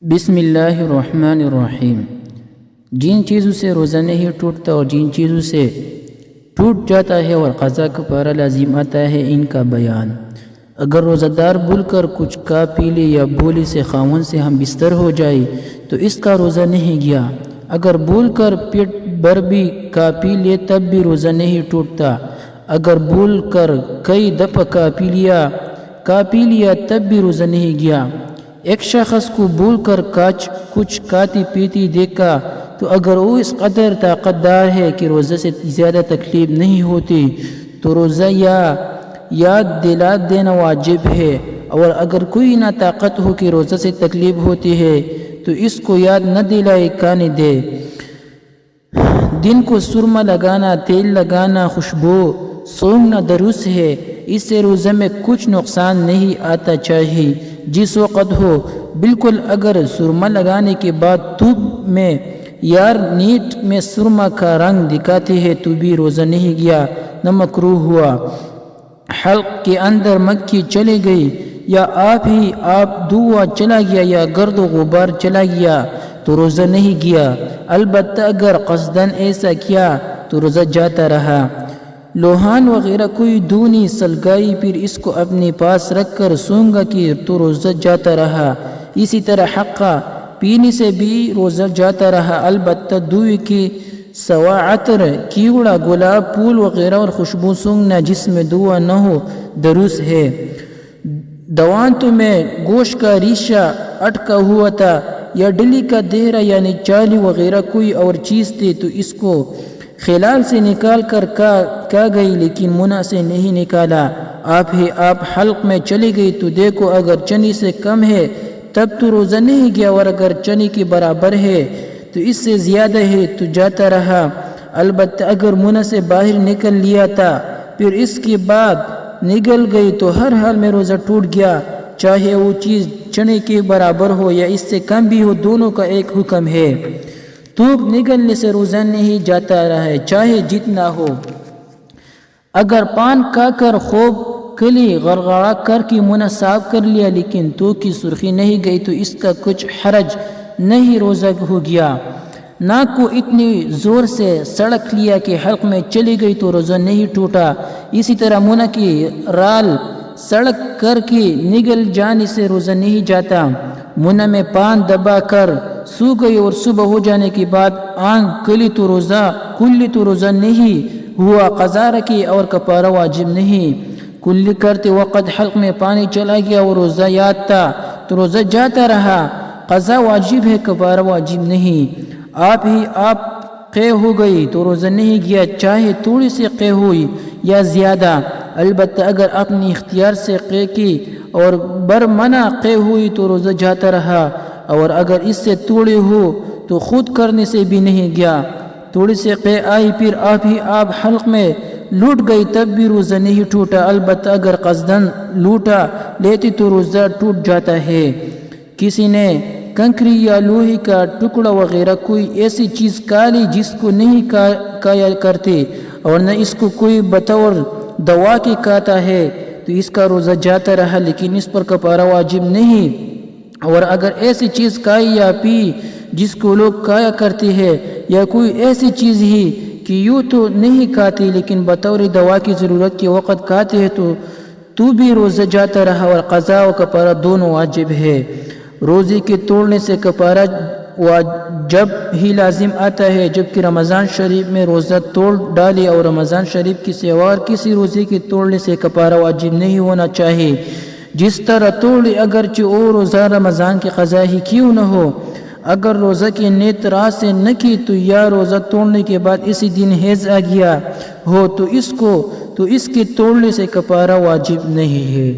بسم اللہ الرحمن الرحیم۔ جن چیزوں سے روزہ نہیں ٹوٹتا اور جن چیزوں سے ٹوٹ جاتا ہے اور قضا کفارہ لازم آتا ہے، ان کا بیان۔ اگر روزہ دار بھول کر کچھ کھا پی لے یا بھولی سے خاوند سے ہم بستر ہو جائے تو اس کا روزہ نہیں گیا۔ اگر بھول کر پیٹ بھر بھی کھا پی لے تب بھی روزہ نہیں ٹوٹتا۔ اگر بھول کر کئی دفعہ کھا پی لیا تب بھی روزہ نہیں گیا۔ ایک شخص کو بھول کر کچھ کھاتی پیتی دیکھا تو اگر وہ اس قدر طاقت دار ہے کہ روزہ سے زیادہ تکلیف نہیں ہوتی تو روزہ یا یاد دلا دینا واجب ہے، اور اگر کوئی نہ طاقت ہو کہ روزہ سے تکلیف ہوتی ہے تو اس کو یاد نہ دلائے کھانے دے۔ دن کو سرما لگانا، تیل لگانا، خوشبو سونگھنا درست ہے، اس سے روزہ میں کچھ نقصان نہیں آتا، چاہے جس وقت ہو۔ بالکل اگر سرما لگانے کے بعد دھوپ میں یا نیٹ میں سرما کا رنگ دکھاتے ہیں تو بھی روزہ نہیں گیا، نہ مکروہ ہوا۔ حلق کے اندر مکھی چلی گئی یا آپ دھواں چلا گیا یا گرد و غبار چلا گیا تو روزہ نہیں گیا، البتہ اگر قصداً ایسا کیا تو روزہ جاتا رہا۔ لوہان وغیرہ کوئی دھونی سلگائی پھر اس کو اپنے پاس رکھ کر سونگا کہ تو روزہ جاتا رہا۔ اسی طرح حقہ پینے سے بھی روزہ جاتا رہا، البتہ دھوئے کی سوا عطر، کیوڑا، گلاب پھول وغیرہ اور خوشبو سونگنا جس میں دھواں نہ ہو درست ہے۔ دوانتوں میں گوشت کا ریشہ اٹکا ہوا تھا یا ڈلی کا دہرہ یعنی چالی وغیرہ کوئی اور چیز تھی تو اس کو خلال سے نکال کر کھا گئی لیکن منہ سے نہیں نکالا۔ آپ حلق میں چلی گئی تو دیکھو اگر چنی سے کم ہے تب تو روزہ نہیں گیا، اور اگر چنی کے برابر ہے تو اس سے زیادہ ہے تو جاتا رہا، البتہ اگر منہ سے باہر نکل لیا تھا پھر اس کے بعد نگل گئی تو ہر حال میں روزہ ٹوٹ گیا، چاہے وہ چیز چنے کے برابر ہو یا اس سے کم بھی ہو، دونوں کا ایک حکم ہے۔ تھوک نگلنے سے روزہ نہیں جاتا رہا ہے، چاہے جتنا ہو۔ اگر پان کھا کر خوب کلی غرغرہ کر کے منہ صاف کر لیا لیکن تھوک کی سرخی نہیں گئی تو اس کا کچھ حرج نہیں، روزہ ہو گیا۔ ناک کو اتنی زور سے سڑک لیا کہ حلق میں چلی گئی تو روزہ نہیں ٹوٹا۔ اسی طرح منہ کی رال سڑک کر کے نگل جانے سے روزہ نہیں جاتا۔ منہ میں پان دبا کر سو گئی اور صبح ہو جانے کے بعد آنکھ کھلی تو روزہ نہیں ہوا، قضا رکھی اور کفارہ واجب نہیں۔ کلی کرتے وقت حلق میں پانی چلا گیا اور روزہ یاد تھا تو روزہ جاتا رہا، قضا واجب ہے، کفارہ واجب نہیں۔ آپ قے ہو گئی تو روزہ نہیں گیا، چاہے تھوڑی سی قے ہوئی یا زیادہ، البتہ اگر اپنی اختیار سے قے کی اور برمنہ قے ہوئی تو روزہ جاتا رہا، اور اگر اس سے تھوڑی ہو تو خود کرنے سے بھی نہیں گیا۔ تھوڑی سی قے آئی پھر آپ حلق میں لوٹ گئی تب بھی روزہ نہیں ٹوٹا، البتہ اگر قصداً لوٹا لیتی تو روزہ ٹوٹ جاتا ہے۔ کسی نے کنکری یا لوہے کا ٹکڑا وغیرہ کوئی ایسی چیز کھا لی جس کو نہیں کھایا کرتے اور نہ اس کو کوئی بطور دوا کے کھاتا ہے تو اس کا روزہ جاتا رہا لیکن اس پر کفارہ واجب نہیں۔ اور اگر ایسی چیز کھائی یا پی جس کو لوگ کھایا کرتے ہیں یا کوئی ایسی چیز ہی کہ یوں تو نہیں کھاتے لیکن بطور دوا کی ضرورت کے وقت کھاتے ہیں تو بھی روزہ جاتا رہا، اور قضا و کفارہ دونوں واجب ہے۔ روزے کے توڑنے سے کفارہ جب ہی لازم آتا ہے جبکہ رمضان شریف میں روزہ توڑ ڈالے اور رمضان شریف کی سوا کسی روزے کے توڑنے سے کفارہ واجب نہیں ہونا چاہیے۔ جس طرح توڑے اگرچہ وہ روزہ رمضان کی قضا ہی کیوں نہ ہو، اگر روزہ کی نیت رات سے نہ کی تو یا روزہ توڑنے کے بعد اسی دن حیض آ گیا ہو تو اس کے توڑنے سے کفارہ واجب نہیں ہے۔